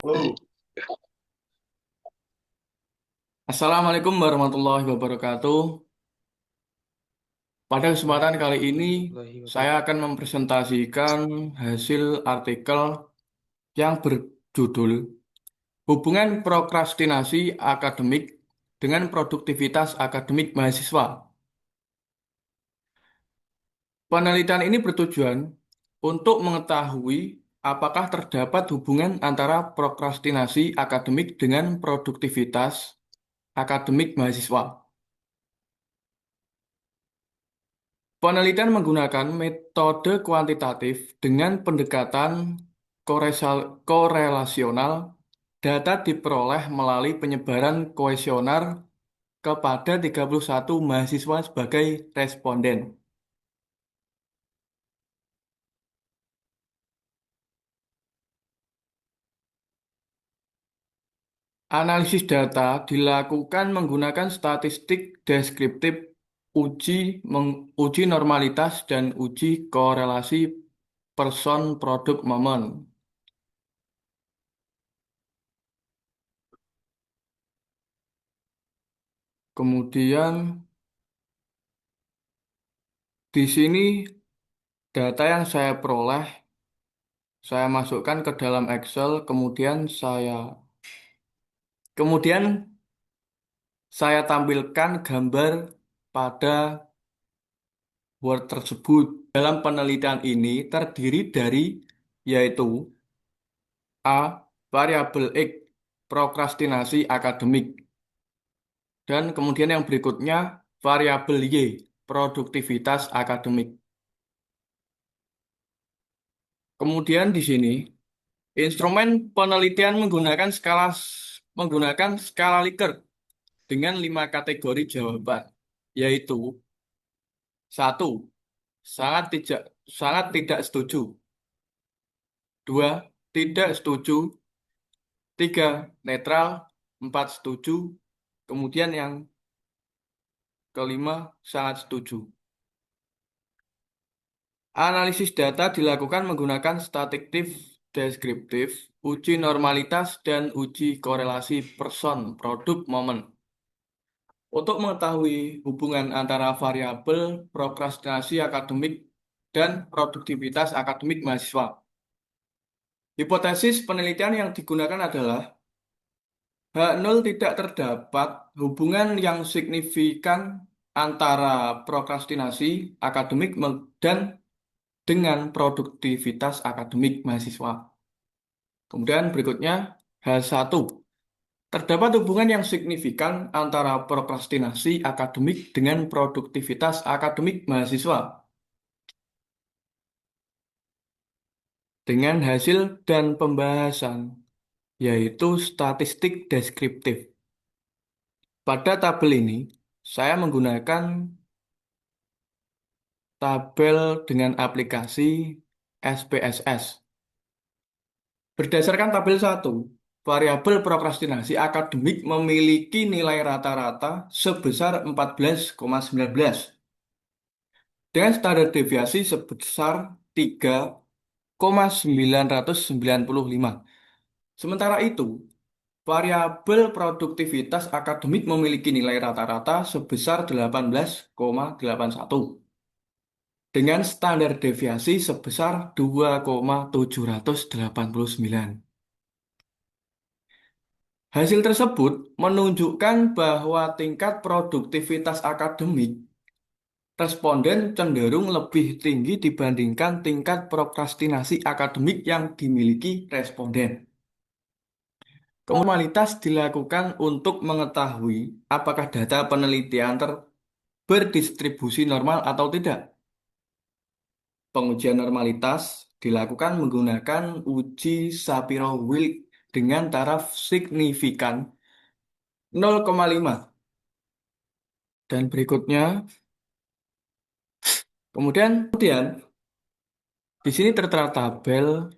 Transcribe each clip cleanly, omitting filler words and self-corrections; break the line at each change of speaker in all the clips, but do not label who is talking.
Oh,
Assalamualaikum warahmatullahi wabarakatuh. Pada kesempatan kali ini,
Waalaikumsalam warahmatullahi
saya
wabarakatuh.
akan mempresentasikan hasil artikel yang berjudul Hubungan Prokrastinasi Akademik dengan Produktivitas Akademik Mahasiswa. Penelitian ini bertujuan untuk mengetahui apakah terdapat hubungan antara prokrastinasi akademik dengan produktivitas akademik mahasiswa. Penelitian menggunakan metode kuantitatif dengan pendekatan korelasional. Data diperoleh melalui penyebaran kuesioner kepada 31 mahasiswa sebagai responden. Analisis data dilakukan menggunakan statistik deskriptif, uji normalitas, dan uji korelasi person produk momen. Kemudian di sini data yang saya peroleh, saya masukkan ke dalam Excel, kemudian saya tampilkan gambar pada Word tersebut. Dalam penelitian ini terdiri dari yaitu A. Variabel X, prokrastinasi akademik, dan kemudian yang berikutnya variabel Y, produktivitas akademik. Kemudian di sini instrumen penelitian menggunakan skala Likert dengan 5 kategori jawaban, yaitu satu, sangat tidak setuju, dua, tidak setuju, tiga, netral, empat, setuju, kemudian yang kelima, sangat setuju. Analisis data dilakukan menggunakan statistik deskriptif, uji normalitas, dan uji korelasi person produk momen. Untuk mengetahui hubungan antara variabel prokrastinasi akademik dan produktivitas akademik mahasiswa. Hipotesis penelitian yang digunakan adalah H0 tidak terdapat hubungan yang signifikan antara prokrastinasi akademik dan dengan produktivitas akademik mahasiswa. Kemudian berikutnya H1. Terdapat hubungan yang signifikan antara prokrastinasi akademik dengan produktivitas akademik mahasiswa. Dengan hasil dan pembahasan, yaitu statistik deskriptif. Pada tabel ini, saya menggunakan tabel dengan aplikasi SPSS. Berdasarkan tabel 1, variabel prokrastinasi akademik memiliki nilai rata-rata sebesar 14,19 dengan standar deviasi sebesar 3,995. Sementara itu, variabel produktivitas akademik memiliki nilai rata-rata sebesar 18,81 dengan standar deviasi sebesar 2,789. Hasil tersebut menunjukkan bahwa tingkat produktivitas akademik responden cenderung lebih tinggi dibandingkan tingkat prokrastinasi akademik yang dimiliki responden. Formalitas dilakukan untuk mengetahui apakah data penelitian berdistribusi normal atau tidak. Pengujian normalitas dilakukan menggunakan uji Shapiro-Wilk dengan taraf signifikan 0,5. Dan berikutnya, kemudian di sini tertera tabel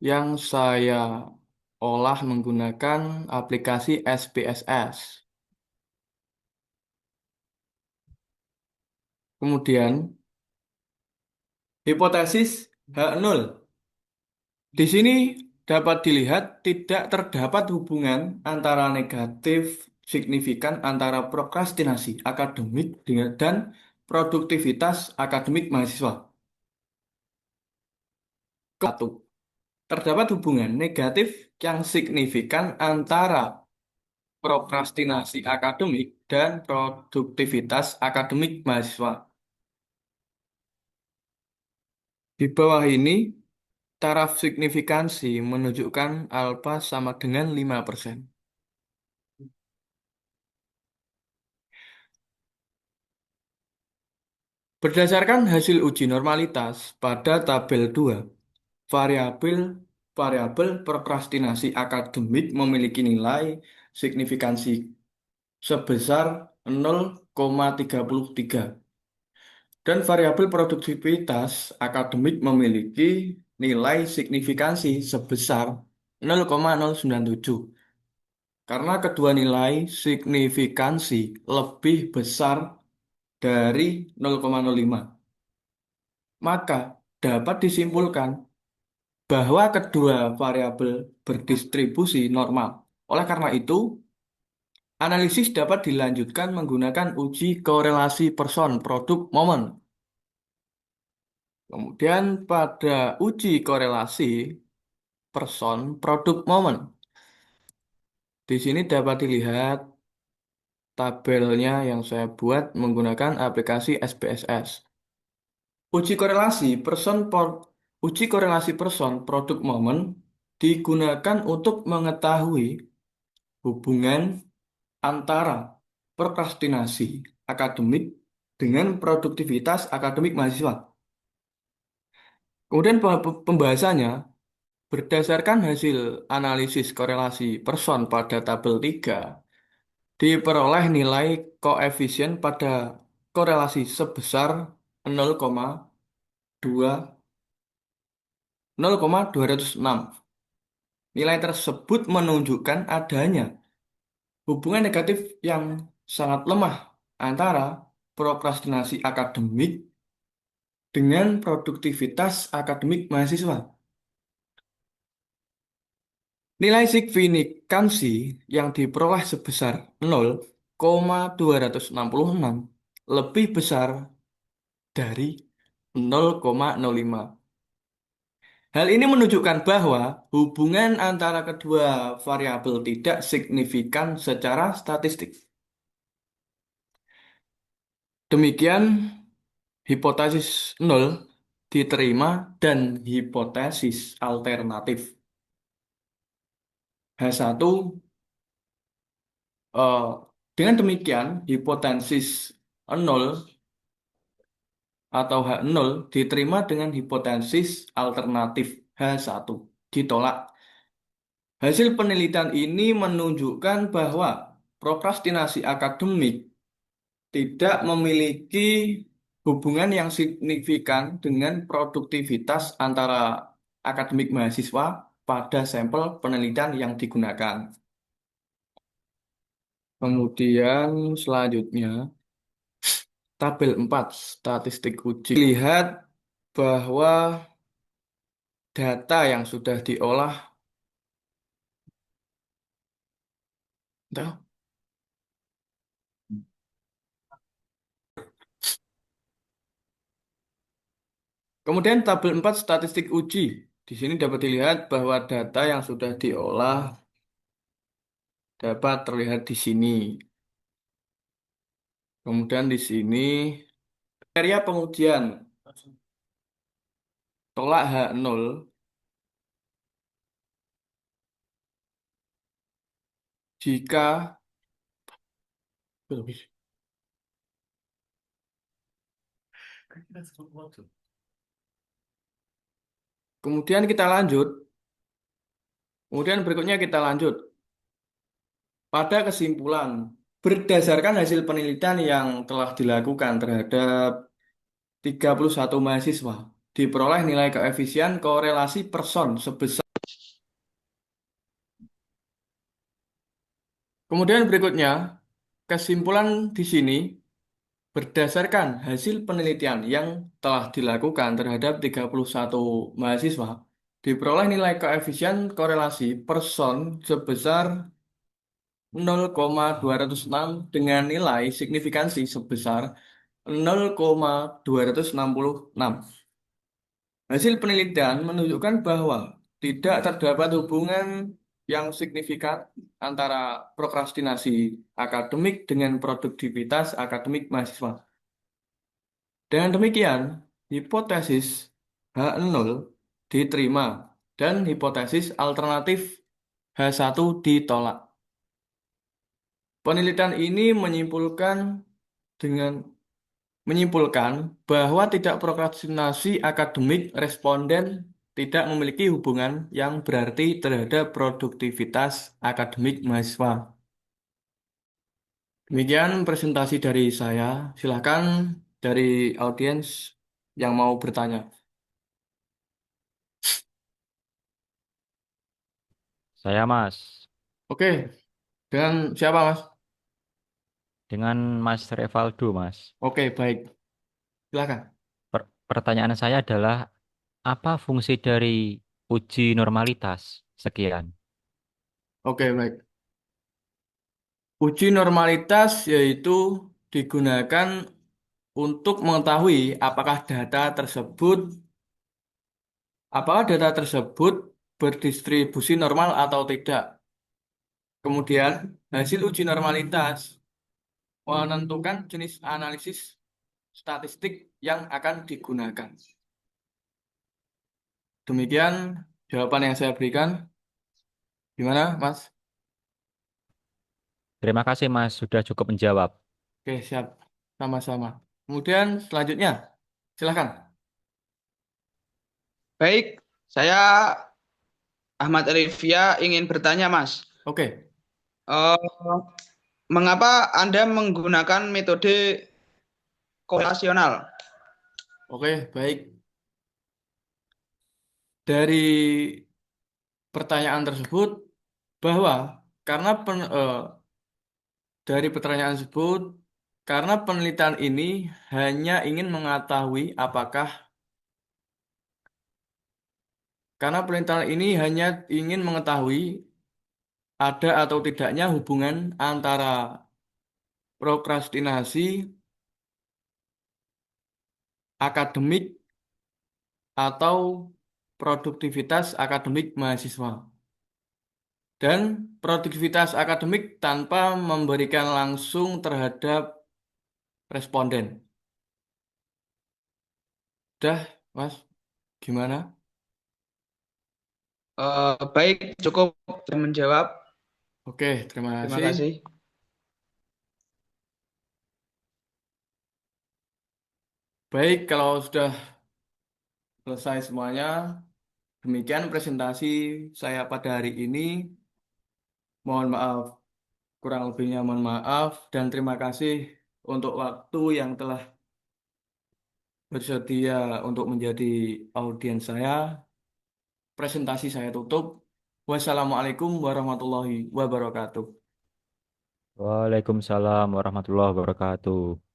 yang saya olah menggunakan aplikasi SPSS. Kemudian, hipotesis H0. Di sini dapat dilihat tidak terdapat hubungan antara negatif signifikan antara prokrastinasi akademik dan produktivitas akademik mahasiswa. Satu, terdapat hubungan negatif yang signifikan antara prokrastinasi akademik dan produktivitas akademik mahasiswa. Di bawah ini, taraf signifikansi menunjukkan alfa sama dengan 5%. Berdasarkan hasil uji normalitas pada tabel 2, variabel variabel prokrastinasi akademik memiliki nilai signifikansi sebesar 0,33 dan variabel produktivitas akademik memiliki nilai signifikansi sebesar 0,097. Karena kedua nilai signifikansi lebih besar dari 0,05, maka dapat disimpulkan bahwa kedua variabel berdistribusi normal. Oleh karena itu, analisis dapat dilanjutkan menggunakan uji korelasi person produk momen. Kemudian pada uji korelasi person produk momen, di sini dapat dilihat tabelnya yang saya buat menggunakan aplikasi SPSS. Uji korelasi person produk momen digunakan untuk mengetahui hubungan antara prokrastinasi akademik dengan produktivitas akademik mahasiswa. Kemudian pembahasannya berdasarkan hasil analisis korelasi person pada tabel 3, diperoleh nilai koefisien pada korelasi sebesar 0,206. Nilai tersebut menunjukkan adanya hubungan negatif yang sangat lemah antara prokrastinasi akademik dengan produktivitas akademik mahasiswa. Nilai signifikansi yang diperoleh sebesar 0,266 lebih besar dari 0,05. Hal ini menunjukkan bahwa hubungan antara kedua variabel tidak signifikan secara statistik. Demikian hipotesis nol diterima dan hipotesis alternatif H1, eh, dengan demikian hipotesis nol atau H0 diterima dengan hipotesis alternatif H1 ditolak. Hasil penelitian ini menunjukkan bahwa prokrastinasi akademik tidak memiliki hubungan yang signifikan dengan produktivitas antara akademik mahasiswa pada sampel penelitian yang digunakan. Kemudian selanjutnya, tabel 4 statistik uji. Lihat bahwa data yang sudah diolah. Entah. Kemudian tabel 4 statistik uji. Di sini dapat dilihat bahwa data yang sudah diolah dapat terlihat di sini. Kemudian di sini kriteria pengujian tolak H0 jika kemudian kita lanjut. Kemudian berikutnya kita lanjut pada kesimpulan. Berdasarkan hasil penelitian yang telah dilakukan terhadap 31 mahasiswa, diperoleh nilai koefisien korelasi person sebesar. Kemudian berikutnya, kesimpulan di sini berdasarkan hasil penelitian yang telah dilakukan terhadap 31 mahasiswa, Diperoleh nilai koefisien korelasi person sebesar 0,206 dengan nilai signifikansi sebesar 0,266. Hasil penelitian menunjukkan bahwa tidak terdapat hubungan yang signifikan antara prokrastinasi akademik dengan produktivitas akademik mahasiswa. Dengan demikian, hipotesis H0 diterima dan hipotesis alternatif H1 ditolak. Penelitian ini dengan menyimpulkan bahwa tidak prokrastinasi akademik responden tidak memiliki hubungan yang berarti terhadap produktivitas akademik mahasiswa. Demikian presentasi dari saya. Silakan dari audiens yang mau bertanya.
Saya Mas,
Oke, dengan siapa Mas?
dengan Mas Revaldo Mas.
Oke, baik. Silakan.
Pertanyaan saya adalah apa fungsi dari uji normalitas? Sekian.
Oke, baik. Uji normalitas yaitu digunakan untuk mengetahui apakah data tersebut berdistribusi normal atau tidak. Kemudian, hasil uji normalitas menentukan jenis analisis statistik yang akan digunakan. Demikian jawaban yang saya berikan. Gimana, Mas?
Terima kasih Mas sudah cukup menjawab.
Oke, siap. Sama-sama. Kemudian selanjutnya, silakan.
Baik, saya Ahmad Rifia ingin bertanya, Mas.
Oke,
Eh, Mengapa Anda menggunakan metode korelasional?
oke, baik. Dari pertanyaan tersebut, bahwa karena dari pertanyaan tersebut, karena penelitian ini hanya ingin mengetahui karena penelitian ini hanya ingin mengetahui ada atau tidaknya hubungan antara prokrastinasi akademik atau produktivitas akademik mahasiswa dan produktivitas akademik tanpa memberikan langsung terhadap responden. Dah, Mas, gimana?
Baik, cukup menjawab.
Oke, terima
Terima
kasih.
kasih.
Baik, kalau sudah selesai semuanya, demikian presentasi saya pada hari ini. Mohon maaf, kurang lebihnya mohon maaf, dan terima kasih untuk waktu yang telah bersedia untuk menjadi audiens saya. Presentasi saya tutup. Wassalamualaikum warahmatullahi wabarakatuh.
Waalaikumsalam warahmatullahi wabarakatuh.